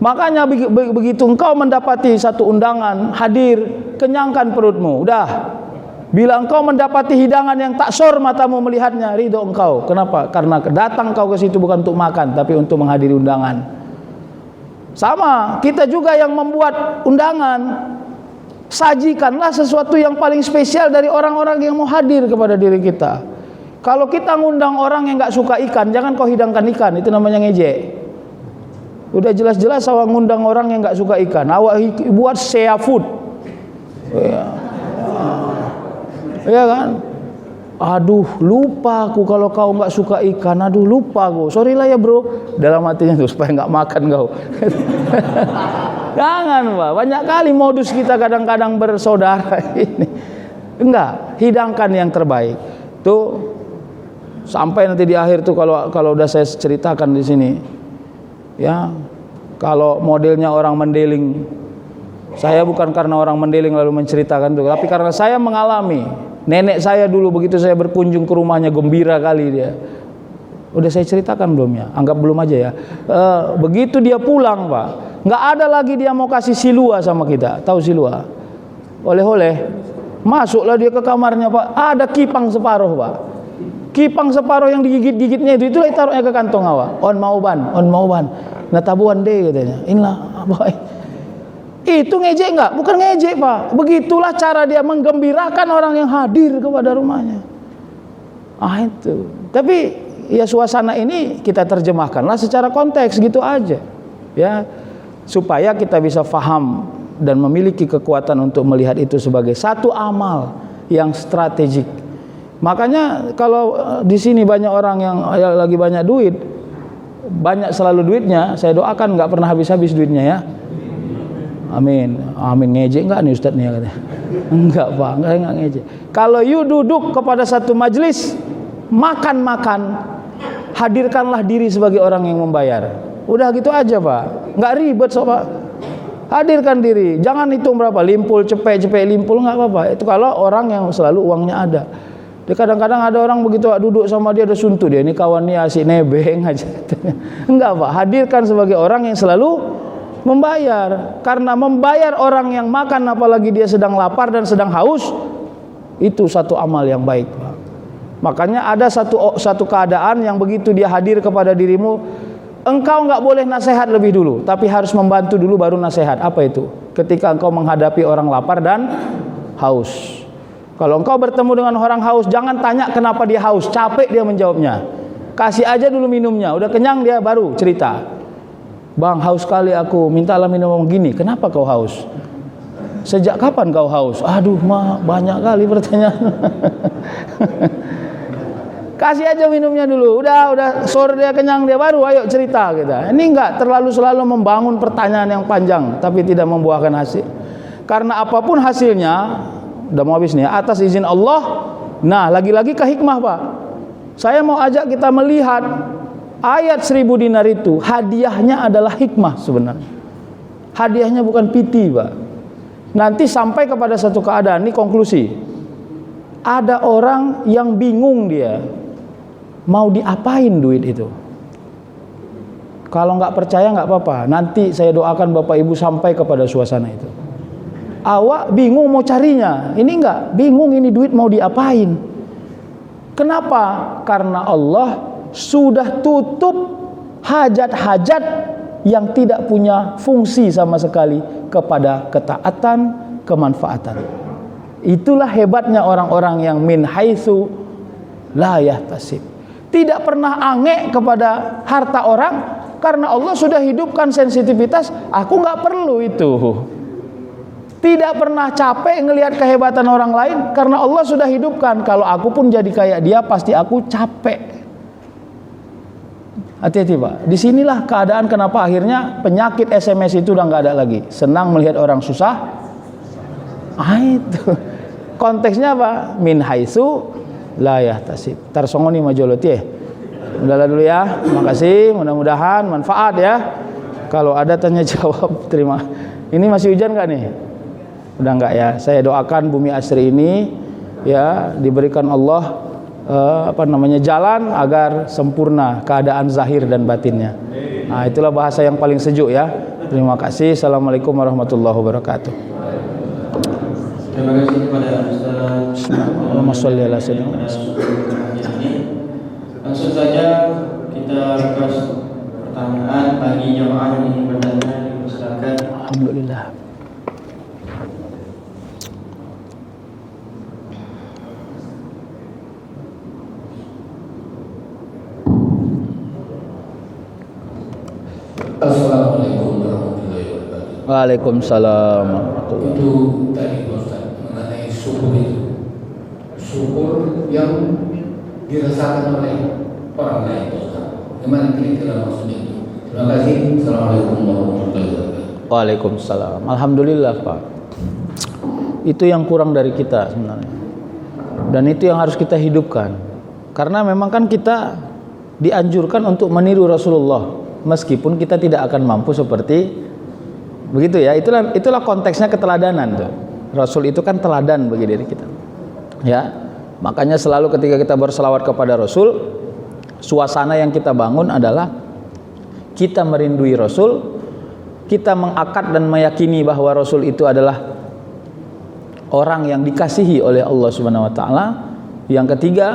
Makanya begitu engkau mendapati satu undangan, hadir, kenyangkan perutmu. Udah. Bila engkau mendapati hidangan yang tak sor matamu melihatnya, ridho engkau. Kenapa? Karena datang kau ke situ bukan untuk makan, tapi untuk menghadiri undangan. Sama, kita juga yang membuat undangan, sajikanlah sesuatu yang paling spesial dari orang-orang yang mau hadir kepada diri kita. Kalau kita ngundang orang yang nggak suka ikan, jangan kau hidangkan ikan, itu namanya ngejek. Udah jelas-jelas awak ngundang orang yang nggak suka ikan, awak buat sea food, ya kan? Aduh, lupa aku kalau kau nggak suka ikan. Aduh, lupa aku. Sorry lah ya bro. Dalam hatinya tuh supaya nggak makan kau. Jangan Pak. Banyak kali modus kita kadang-kadang bersaudara ini. Enggak, hidangkan yang terbaik. Tuh sampai nanti di akhir tuh kalau udah saya ceritakan di sini, ya kalau modelnya orang mendeling, saya bukan karena orang mendeling lalu menceritakan tuh, tapi karena saya mengalami. Nenek saya dulu begitu saya berkunjung ke rumahnya gembira kali dia. Udah saya ceritakan belum ya? Anggap belum aja ya. Begitu dia pulang Pak, nggak ada lagi dia mau kasih silua sama kita. Tahu silua? Oleh-oleh. Masuklah dia ke kamarnya Pak. Ada kipang separuh Pak. Kipang separuh yang digigit-gigitnya itu taruhnya ke kantong awak. On mau ban. Nah tabuan deh katanya. Inilah boy. Itu ngejek enggak? Bukan ngejek Pak. Begitulah cara dia menggembirakan orang yang hadir kepada rumahnya. Itu. Tapi ya suasana ini kita terjemahkanlah secara konteks gitu aja. Ya. Supaya kita bisa faham dan memiliki kekuatan untuk melihat itu sebagai satu amal yang strategik. Makanya kalau di sini banyak orang yang lagi banyak duit, banyak selalu duitnya, saya doakan nggak pernah habis-habis duitnya ya. Amin. Ngejek enggak nih Ustadz nih katanya. Enggak Pak, enggak ngejek. Kalau you duduk kepada satu majelis makan-makan, hadirkanlah diri sebagai orang yang membayar. Udah gitu aja Pak. Enggak ribet Pak. Hadirkan diri. Jangan hitung berapa, limpul, cepet limpul enggak apa-apa. Itu kalau orang yang selalu uangnya ada. Dia kadang-kadang ada orang begitu duduk sama dia ada suntuk dia. Ini kawannya asik nebeng aja. Enggak Pak, hadirkan sebagai orang yang selalu membayar. Karena membayar orang yang makan apalagi dia sedang lapar dan sedang haus, itu satu amal yang baik Pak. Makanya ada satu keadaan yang begitu dia hadir kepada dirimu, engkau nggak boleh nasihat lebih dulu, tapi harus membantu dulu baru nasihat. Apa itu? Ketika engkau menghadapi orang lapar dan haus. Kalau engkau bertemu dengan orang haus, jangan tanya kenapa dia haus, capek dia menjawabnya. Kasih aja dulu minumnya, udah kenyang dia baru cerita. Bang, haus sekali aku, mintalah minum gini. Kenapa kau haus? Sejak kapan kau haus? Aduh, banyak kali pertanyaan. Kasih aja minumnya dulu. Udah sore dia kenyang dia baru ayo cerita kita. Ini enggak selalu membangun pertanyaan yang panjang tapi tidak membuahkan hasil. Karena apapun hasilnya, udah mau habis nih, atas izin Allah. Nah, lagi-lagi ke hikmah, Pak. Saya mau ajak kita melihat ayat 1000 dinar itu hadiahnya adalah hikmah sebenarnya. Hadiahnya bukan piti, Pak. Nanti sampai kepada satu keadaan, ini konklusi. Ada orang yang bingung dia mau diapain duit itu. Kalau nggak percaya nggak apa-apa. Nanti saya doakan Bapak Ibu sampai kepada suasana itu. awak bingung mau carinya. Ini enggak, bingung ini duit mau diapain. Kenapa? Karena Allah sudah tutup hajat-hajat yang tidak punya fungsi sama sekali kepada ketaatan, kemanfaatan. Itulah hebatnya orang-orang yang min haitsu la yahtasib. Tidak pernah ange kepada harta orang karena Allah sudah hidupkan sensitivitas, aku nggak perlu itu. Tidak pernah capek ngelihat kehebatan orang lain karena Allah sudah hidupkan, kalau aku pun jadi kayak dia pasti aku capek. Hati-hati Pak. Disinilah keadaan kenapa akhirnya penyakit SMS itu udah nggak ada lagi. Senang melihat orang susah. Itu konteksnya apa? Min haitsu la yahtasib. Tarsongoni majoloti. Udahlah dulu ya. Terima kasih. Mudah-mudahan manfaat ya. Kalau ada tanya jawab terima. Ini masih hujan nggak nih? Udah nggak ya. Saya doakan Bumi Asri ini ya diberikan Allah jalan agar sempurna keadaan zahir dan batinnya. Nah, itulah bahasa yang paling sejuk ya. Terima kasih. Assalamualaikum warahmatullahi wabarakatuh. Terima kasih kepada Ustaz. Allahumma sholli ala sayyidina. Langsung saja kita request pertanyaan bagi jamaah yang ingin bertanya, dipersilakan. Alhamdulillah. Assalamualaikum warahmatullahi wabarakatuh. Waalaikumsalam warahmatullahi. Itu tadi Ustaz mengenai syukur itu, syukur yang dirasakan oleh orang lain Ustaz. Gimana kira-kira maksudnya itu? Terima kasih. Assalamualaikum warahmatullahi wabarakatuh. Waalaikumsalam. Alhamdulillah Pak. Itu yang kurang dari kita sebenarnya. Dan itu yang harus kita hidupkan. Karena memang kan kita dianjurkan untuk meniru Rasulullah. Meskipun kita tidak akan mampu seperti begitu ya. Itulah konteksnya keteladanan tuh. Rasul itu kan teladan bagi diri kita. Ya. Makanya selalu ketika kita berselawat kepada Rasul, suasana yang kita bangun adalah kita merindui Rasul, kita mengakad dan meyakini bahwa Rasul itu adalah orang yang dikasihi oleh Allah Subhanahu wa taala. Yang ketiga,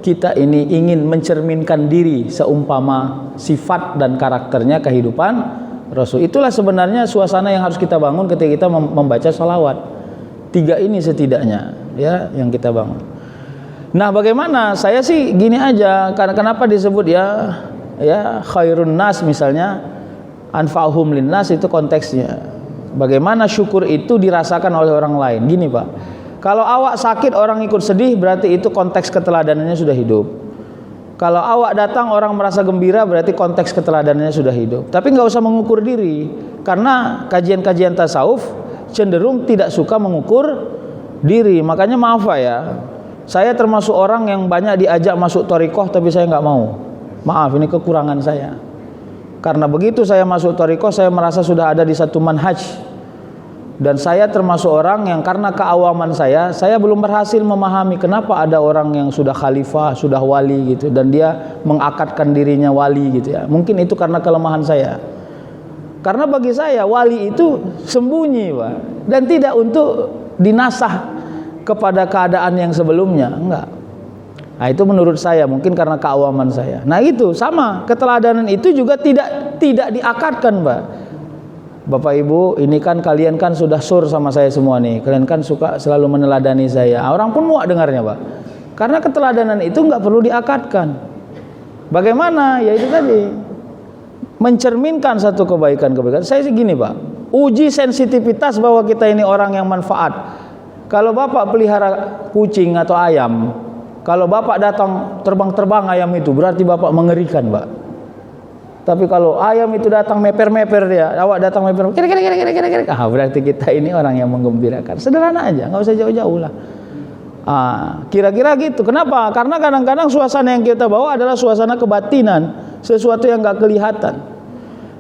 kita ini ingin mencerminkan diri seumpama sifat dan karakternya kehidupan Rasul. Itulah sebenarnya suasana yang harus kita bangun ketika kita membaca salawat. Tiga ini setidaknya ya yang kita bangun. Nah, bagaimana? Saya sih gini aja. Karena kenapa disebut ya khairun nas misalnya, anfa'uhum linnas, itu konteksnya. Bagaimana syukur itu dirasakan oleh orang lain. Gini Pak, kalau awak sakit orang ikut sedih, berarti itu konteks keteladanannya sudah hidup. Kalau awak datang orang merasa gembira, berarti konteks keteladanannya sudah hidup. Tapi nggak usah mengukur diri, karena kajian-kajian tasawuf cenderung tidak suka mengukur diri. Makanya maaf Pak ya, saya termasuk orang yang banyak diajak masuk thariqah tapi saya nggak mau. Maaf, ini kekurangan saya. Karena begitu saya masuk thariqah, saya merasa sudah ada di satu manhaj. Dan saya termasuk orang yang karena keawaman saya belum berhasil memahami kenapa ada orang yang sudah khalifah, sudah wali gitu, dan dia mengakadkan dirinya wali gitu ya. Mungkin itu karena kelemahan saya. Karena bagi saya wali itu sembunyi Pak, dan tidak untuk dinasah kepada keadaan yang sebelumnya, enggak. Nah, itu menurut saya mungkin karena keawaman saya. Nah, itu sama, keteladanan itu juga tidak diakadkan Pak. Bapak Ibu, ini kan kalian kan sudah sur sama saya semua nih. Kalian kan suka selalu meneladani saya. Orang pun muak dengarnya Pak. Karena keteladanan itu nggak perlu diakadkan. Bagaimana? Ya itu tadi, mencerminkan satu kebaikan-kebaikan. Saya sih gini Pak, uji sensitivitas bahwa kita ini orang yang manfaat. Kalau Bapak pelihara kucing atau ayam, kalau Bapak datang terbang-terbang ayam itu, berarti Bapak mengerikan Pak. Tapi kalau ayam itu datang meper-meper dia, awak datang meper, kira-kira, berarti kita ini orang yang menggembirakan. Sederhana aja, nggak usah jauh-jauh lah. Kira-kira gitu. Kenapa? Karena kadang-kadang suasana yang kita bawa adalah suasana kebatinan, sesuatu yang nggak kelihatan.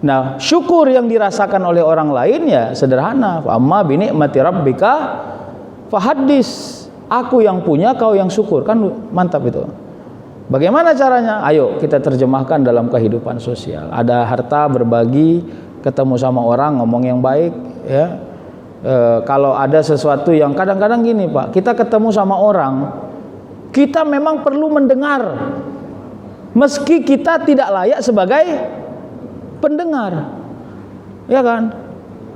Nah, syukur yang dirasakan oleh orang lain ya sederhana. Amma bi ni'mati rabbika fahaddis. Aku yang punya, kau yang syukur. Kan mantap itu. Bagaimana caranya? Ayo kita terjemahkan dalam kehidupan sosial. Ada harta berbagi, ketemu sama orang ngomong yang baik ya. Kalau ada sesuatu yang kadang-kadang gini Pak, kita ketemu sama orang, kita memang perlu mendengar, meski kita tidak layak sebagai pendengar, ya kan?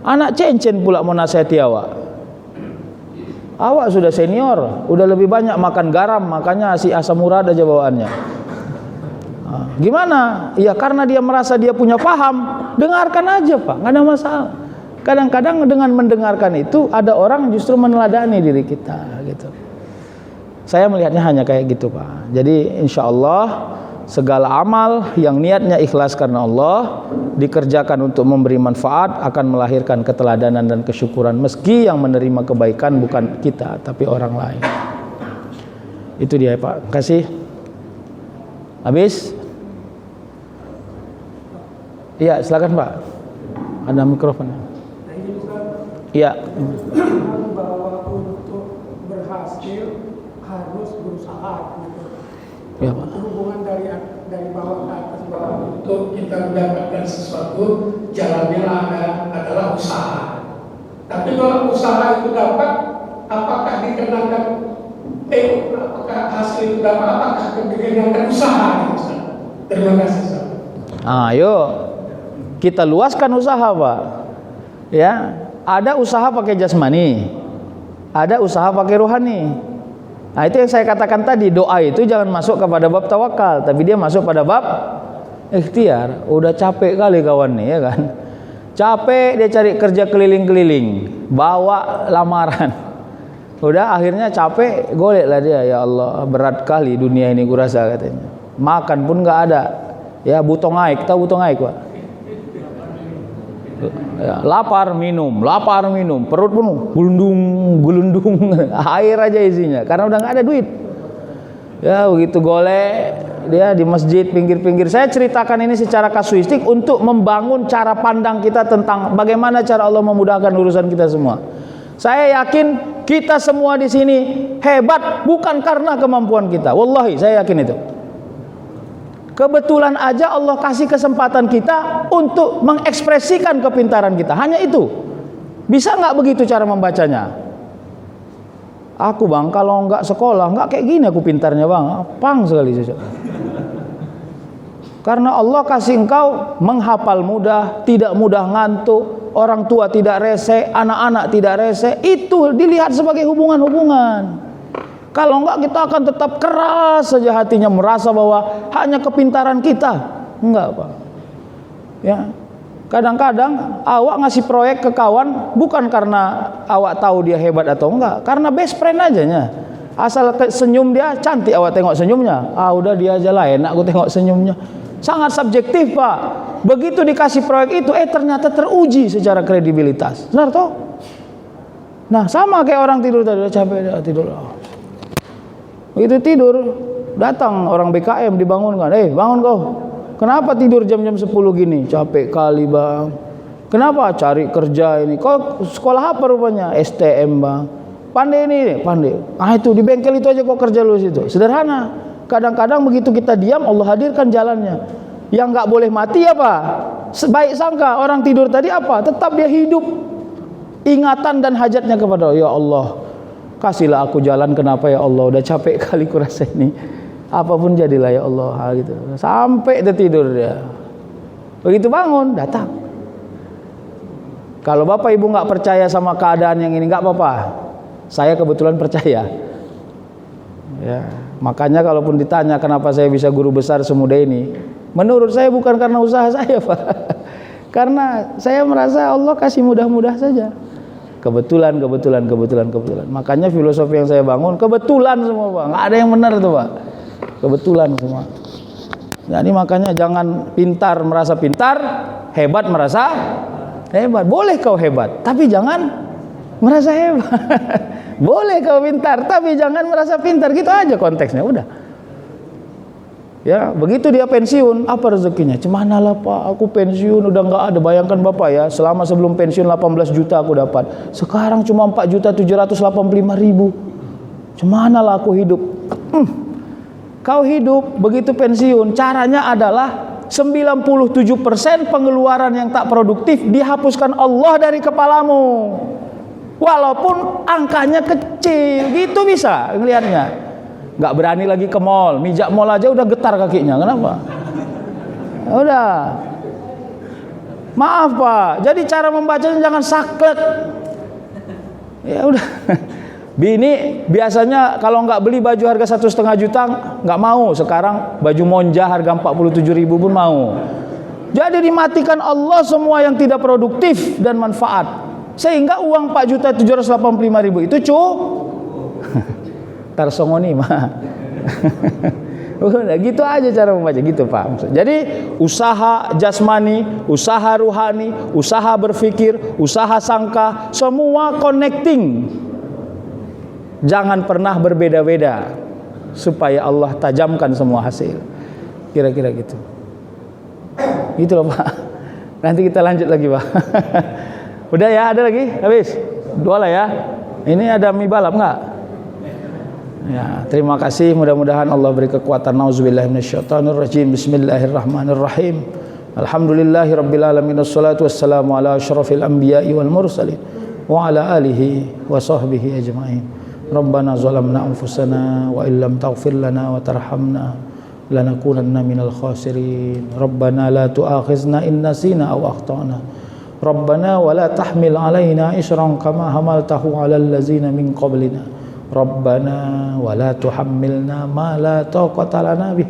Anak cencen pula mau nasihati awak. Awak sudah senior, udah lebih banyak makan garam, makanya si asam urat aja bawaannya. Gimana? Ya karena dia merasa dia punya paham, dengarkan aja Pak, nggak ada masalah. Kadang-kadang dengan mendengarkan itu ada orang justru meneladani diri kita gitu. Saya melihatnya hanya kayak gitu Pak. Jadi insya Allah segala amal yang niatnya ikhlas karena Allah dikerjakan untuk memberi manfaat akan melahirkan keteladanan dan kesyukuran, meski yang menerima kebaikan bukan kita tapi orang lain. Itu dia Pak. Kasih. Habis? Iya, silakan Pak. Ada mikrofon. Iya. Bahwa untuk berhasil harus berusaha gitu. Ya, Pak. Hubungan dari bawah ke atas bawah untuk kita mendapatkan sesuatu jalannya adalah usaha. Tapi kalau usaha itu dapat, apakah dikenakan apakah hasil itu dapat, apakah dikenakan usaha gitu. Terima kasih Ustaz. Ayo kita luaskan usaha Pak. Ya. Ada usaha pakai jasmani, ada usaha pakai rohani. Nah itu yang saya katakan tadi, doa itu jangan masuk kepada bab tawakal, tapi dia masuk pada bab ikhtiar. Udah capek kali kawan nih ya kan, capek dia cari kerja keliling-keliling, bawa lamaran. Udah akhirnya capek, golek lah dia, ya Allah berat kali dunia ini kurasa katanya. Makan pun nggak ada, ya butong aik, tahu butong aik Pak? Ya, lapar minum, perut penuh, gelundung, air aja isinya, karena udah nggak ada duit. Ya begitu golek dia di masjid pinggir-pinggir. Saya ceritakan ini secara kasuistik untuk membangun cara pandang kita tentang bagaimana cara Allah memudahkan urusan kita semua. Saya yakin kita semua di sini hebat bukan karena kemampuan kita. Wallahi saya yakin itu. Kebetulan aja Allah kasih kesempatan kita untuk mengekspresikan kepintaran kita. Hanya itu. Bisa nggak begitu cara membacanya? Aku bang, kalau nggak sekolah, nggak kayak gini aku pintarnya bang. Pang sekali saja. Karena Allah kasih engkau menghafal mudah, tidak mudah ngantuk, orang tua tidak rese, anak-anak tidak rese. Itu dilihat sebagai hubungan-hubungan. Kalau enggak kita akan tetap keras saja hatinya, merasa bahwa hanya kepintaran kita. Enggak Pak. Ya. Kadang-kadang awak ngasih proyek ke kawan bukan karena awak tahu dia hebat atau enggak, karena best friend ajanya. Asal senyum dia cantik, awak tengok senyumnya. Udah dia aja lah enak aku tengok senyumnya. Sangat subjektif Pak. Begitu dikasih proyek itu ternyata teruji secara kredibilitas. Benar toh? Nah, sama kayak orang tidur tadi, udah capek dia tidur. Begitu tidur, datang orang BKM dibangunkan. Bangun kau. Kenapa tidur jam-jam 10 gini? Capek kali bang. Kenapa? Cari kerja ini. Kau sekolah apa rupanya? STM bang. Pandai ini, pandai. Itu di bengkel itu aja kau kerja lu situ. Sederhana. Kadang-kadang begitu kita diam, Allah hadirkan jalannya. Yang nggak boleh mati apa? Baik sangka orang tidur tadi apa? Tetap dia hidup. Ingatan dan hajatnya kepada ya Allah. Kasihlah aku jalan, kenapa ya Allah, udah capek kali kurasa ini, apapun jadilah ya Allah gitu. Sampai dia tidur dia. Begitu bangun datang. Kalau bapak ibu nggak percaya sama keadaan yang ini, nggak apa-apa. Saya kebetulan percaya. Ya, makanya kalaupun ditanya kenapa saya bisa guru besar semudah ini, menurut saya bukan karena usaha saya Pak. Karena saya merasa Allah kasih mudah-mudah saja. Kebetulan. Makanya filosofi yang saya bangun kebetulan semua Pak. Nggak ada yang benar tuh Pak. Kebetulan semua. Jadi makanya jangan pintar merasa pintar, hebat merasa hebat. Boleh kau hebat, tapi jangan merasa hebat. Boleh kau pintar, tapi jangan merasa pintar. Gitu aja konteksnya, udah. Ya, begitu dia pensiun, apa rezekinya? Cemana lah Pak, aku pensiun udah nggak ada. Bayangkan Bapak ya, selama sebelum pensiun 18 juta aku dapat. Sekarang cuma 4.785.000. Cemana lah aku hidup? Kau hidup, begitu pensiun, caranya adalah 97% pengeluaran yang tak produktif dihapuskan Allah dari kepalamu. walaupun angkanya kecil, gitu bisa ngelihatnya. Nggak berani lagi ke mall, mijak mall aja udah getar kakinya. Kenapa? Udah. Maaf Pak, jadi cara membacanya jangan saklek. Ya udah. Bini biasanya kalau nggak beli baju harga 1,5 juta nggak mau. Sekarang baju monja harga 47.000 pun mau. Jadi dimatikan Allah semua yang tidak produktif dan manfaat. Sehingga uang 4.785.000 itu tarsongoni mah. Udah gitu aja cara membaca gitu Pak. Jadi usaha jasmani, usaha ruhani, usaha berpikir, usaha sangka, semua connecting. Jangan pernah berbeda-beda supaya Allah tajamkan semua hasil. Kira-kira gitu. Gitu loh Pak. Nanti kita lanjut lagi Pak. Udah ya, ada lagi? Habis? 2 lah ya. Ini ada mie balap enggak? Ya, terima kasih. Mudah-mudahan Allah beri kekuatan. Nauzubillahi minasyaitonirrajim. Bismillahirrahmanirrahim. Alhamdulillahirabbil alamin. Wassalatu wassalamu ala asyrafil anbiya'i wal mursalin wa ala alihi wa sahbihi ajma'in. Rabbana zalamna anfusana wa illam taghfir lana wa tarhamna lanakunanna minal khasirin. Rabbana la tu'akhizna in nasina aw akhtana. Rabbana wa la tahmil alaina isran kama hamaltahu 'alal ladzina min qablina. Rabbana wa la tuhammilna ma la taqata lana bih.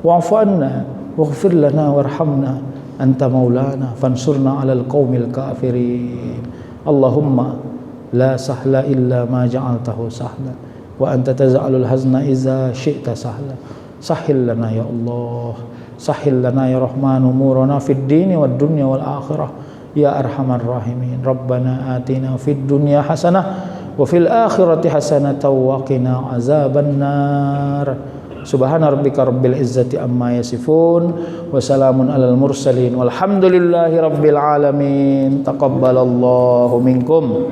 Wa'fu 'anna waghfir lana warhamna anta maulana fansurna 'alal qaumil kafirin. Allahumma la sahla illa ma ja'altahu sahla wa anta taj'alul hazna iza syi'ta sahla. Sahhil lana ya Allah, sahhil lana ya Rahman umurana fid dini wad dunya wal akhirah ya arhamar rahimin. Rabbana atina fid dunya hasanah wa fil akhirati hasanatan wa qina azabannar. Subhana rabbika rabbil izzati amma yasifun wa salamun alal mursalin walhamdulillahi rabbil alamin. Taqabbalallahu minkum.